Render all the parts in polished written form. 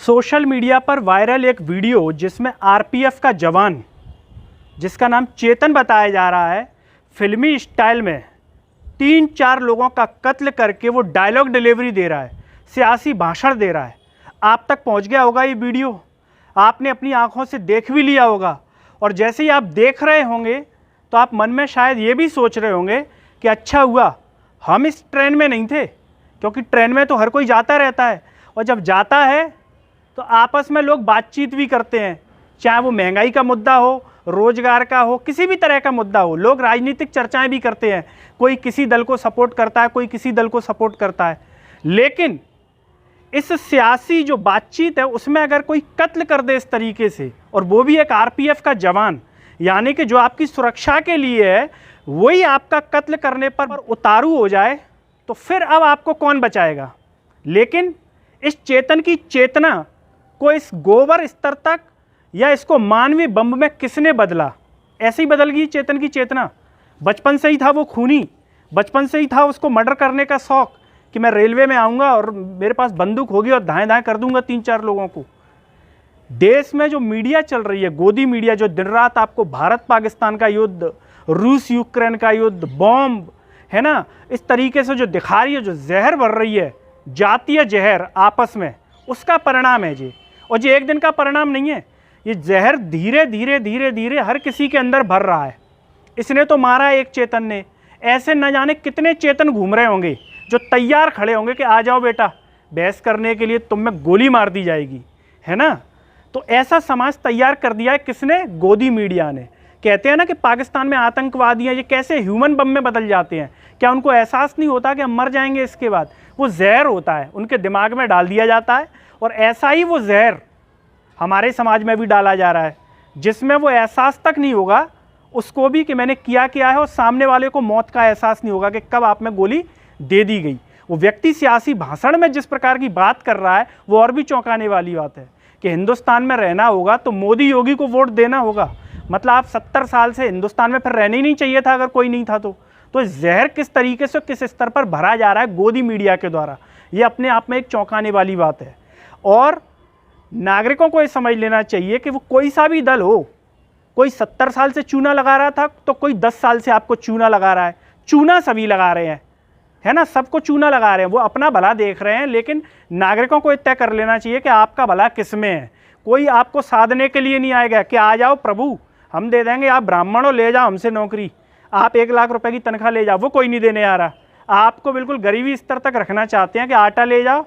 Social media पर viral एक video जिसमें आरपीएफ का जवान जिसका नाम चेतन बताया जा रहा है, फिल्मी स्टाइल में 3-4 लोगों का कत्ल करके वो डायलॉग डिलीवरी दे रहा है, सियासी भाषण दे रहा है। आप तक पहुंच गया होगा ये वीडियो, आपने अपनी आंखों से देख भी लिया होगा। और जैसे ही आप देख रहे होंगे तो आप मन में शायद ये भी सोच रहे होंगे कि अच्छा हुआ हम इस ट्रेन में नहीं थे, क्योंकि ट्रेन में तो हर कोई जाता रहता है और जब जाता है तो आपस में लोग बातचीत भी करते हैं, चाहे वो महंगाई का मुद्दा हो, रोजगार का हो, किसी भी तरह का मुद्दा हो। लोग राजनीतिक चर्चाएं भी करते हैं, कोई किसी दल को सपोर्ट करता है, कोई किसी दल को सपोर्ट करता है। लेकिन इस सियासी जो बातचीत है उसमें अगर कोई कत्ल कर दे इस तरीके से, और वो भी एक आरपीएफ का जवान, यानी कि जो आपकी सुरक्षा के लिए है, वही आपका कत्ल करने पर उतारू हो जाए, तो फिर अब आपको कौन बचाएगा। लेकिन इस चेतन की चेतना को इस गोबर स्तर तक या इसको मानवीय बम में किसने बदला? ऐसे ही बदल गई चेतन की चेतना। बचपन से ही था वो खूनी, बचपन से ही था उसको मर्डर करने का शौक कि मैं रेलवे में आऊँगा और मेरे पास बंदूक होगी और दाएं दाएं कर दूंगा 3-4 लोगों को। देश में जो मीडिया चल रही है, गोदी मीडिया, जो दिन रात आपको भारत पाकिस्तान का युद्ध, रूस यूक्रेन का युद्ध, बॉम्ब है ना, इस तरीके से जो दिखा रही है, जो जहर भर रही है, जातीय जहर आपस में, उसका परिणाम है जी। और ये एक दिन का परिणाम नहीं है, ये जहर धीरे धीरे धीरे धीरे हर किसी के अंदर भर रहा है। इसने तो मारा एक चेतन ने, ऐसे न जाने कितने चेतन घूम रहे होंगे जो तैयार खड़े होंगे कि आ जाओ बेटा, बहस करने के लिए तुम में गोली मार दी जाएगी, है ना। तो ऐसा समाज तैयार कर दिया है किसने? गोदी मीडिया ने। कहते हैं ना कि पाकिस्तान में आतंकवादी हैं, ये कैसे ह्यूमन बम में बदल जाते हैं। क्या उनको एहसास नहीं होता कि हम मर जाएंगे इसके बाद? वो जहर होता है, उनके दिमाग में डाल दिया जाता है, और ऐसा ही वो जहर हमारे समाज में भी डाला जा रहा है, जिसमें वो एहसास तक नहीं होगा उसको भी कि मैंने किया क्या है, और सामने वाले को मौत का एहसास नहीं होगा कि कब आप में गोली दे दी गई। वो व्यक्ति सियासी भाषण में जिस प्रकार की बात कर रहा है वो और भी चौंकाने वाली बात है कि हिंदुस्तान में रहना होगा तो मोदी योगी को वोट देना होगा। मतलब आप 70 साल से हिंदुस्तान में फिर रहना ही नहीं चाहिए था अगर कोई नहीं था तो जहर किस तरीके से, किस स्तर पर भरा जा रहा है गोदी मीडिया के द्वारा, ये अपने आप में एक चौंकाने वाली बात है। और नागरिकों को ये समझ लेना चाहिए कि वो कोई सा भी दल हो, कोई 70 साल से चूना लगा रहा था तो कोई 10 साल से आपको चूना लगा रहा है, चूना सभी लगा रहे हैं, है ना, सबको चूना लगा रहे हैं, वो अपना भला देख रहे हैं। लेकिन नागरिकों को तय कर लेना चाहिए कि आपका भला किस में है। कोई आपको साधने के लिए नहीं आएगा कि आ जाओ प्रभु हम दे देंगे, आप ब्राह्मण हो ले जाओ हमसे नौकरी, आप 1 लाख रुपए की तनख्वाह ले जाओ, वो कोई नहीं देने आ रहा। आपको बिल्कुल गरीबी स्तर तक रखना चाहते हैं कि आटा ले जाओ,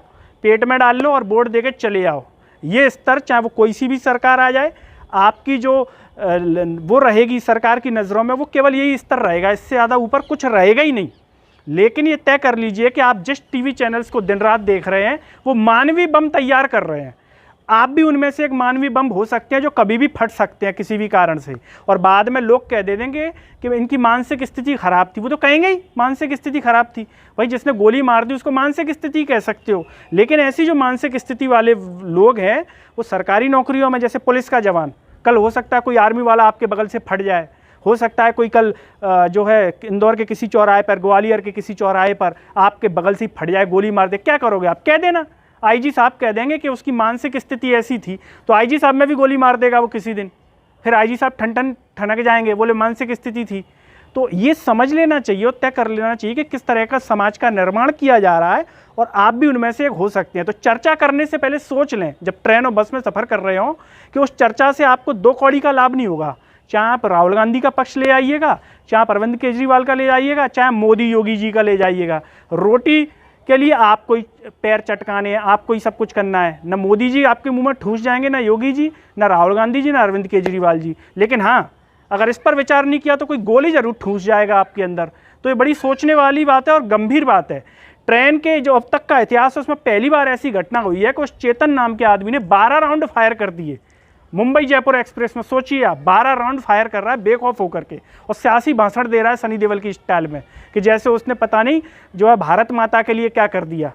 पेट में डाल लो और वोट दे के चले जाओ। ये स्तर, चाहे वो कोई सी भी सरकार आ जाए, आपकी जो वो रहेगी सरकार की नज़रों में, वो केवल यही स्तर रहेगा, इससे ज़्यादा ऊपर कुछ रहेगा ही नहीं। लेकिन ये तय कर लीजिए कि आप जिस टीवी चैनल्स को दिन रात देख रहे हैं वो मानवीय बम तैयार कर रहे हैं। आप भी उनमें से एक मानवीय बम हो सकते हैं जो कभी भी फट सकते हैं किसी भी कारण से, और बाद में लोग कह दे देंगे कि इनकी मानसिक स्थिति खराब थी। वो तो कहेंगे ही मानसिक स्थिति खराब थी, भाई जिसने गोली मार दी उसको मानसिक स्थिति कह सकते हो। लेकिन ऐसी जो मानसिक स्थिति वाले लोग हैं वो सरकारी नौकरियों में, जैसे पुलिस का जवान, कल हो सकता है कोई आर्मी वाला आपके बगल से फट जाए, हो सकता है कोई कल जो है इंदौर के किसी चौराहे पर, ग्वालियर के किसी चौराहे पर आपके बगल से फट जाए, गोली मार दे, क्या करोगे आप? कह देना, आईजी साहब कह देंगे कि उसकी मानसिक स्थिति ऐसी थी, तो आईजी साहब में भी गोली मार देगा वो किसी दिन, फिर आईजी साहब ठन ठनक जाएंगे, बोले मानसिक स्थिति थी। तो ये समझ लेना चाहिए और तय कर लेना चाहिए कि किस तरह का समाज का निर्माण किया जा रहा है, और आप भी उनमें से एक हो सकते हैं। तो चर्चा करने से पहले सोच लें जब ट्रेन और बस में सफ़र कर रहे हो कि उस चर्चा से आपको 2 कौड़ी का लाभ नहीं होगा। चाहे आप राहुल गांधी का पक्ष ले आइएगा, चाहे आप अरविंद केजरीवाल का ले जाइएगा, चाहे मोदी योगी जी का ले जाइएगा, रोटी के लिए आपको पैर चटकाने हैं, आपको ही सब कुछ करना है। न मोदी जी आपके मुंह में ठूस जाएंगे, ना योगी जी, ना राहुल गांधी जी, ना अरविंद केजरीवाल जी। लेकिन हाँ, अगर इस पर विचार नहीं किया तो कोई गोली जरूर ठूस जाएगा आपके अंदर। तो ये बड़ी सोचने वाली बात है और गंभीर बात है। ट्रेन के जो अब तक का इतिहास है उसमें पहली बार ऐसी घटना हुई है कि उस चेतन नाम के आदमी ने 12 राउंड फायर कर दिए मुंबई जयपुर एक्सप्रेस में। सोचिए आप, 12 राउंड फायर कर रहा है बेखौफ होकर के, और सियासी भाषण दे रहा है सनी देओल की स्टाइल में कि जैसे उसने पता नहीं जो है भारत माता के लिए क्या कर दिया।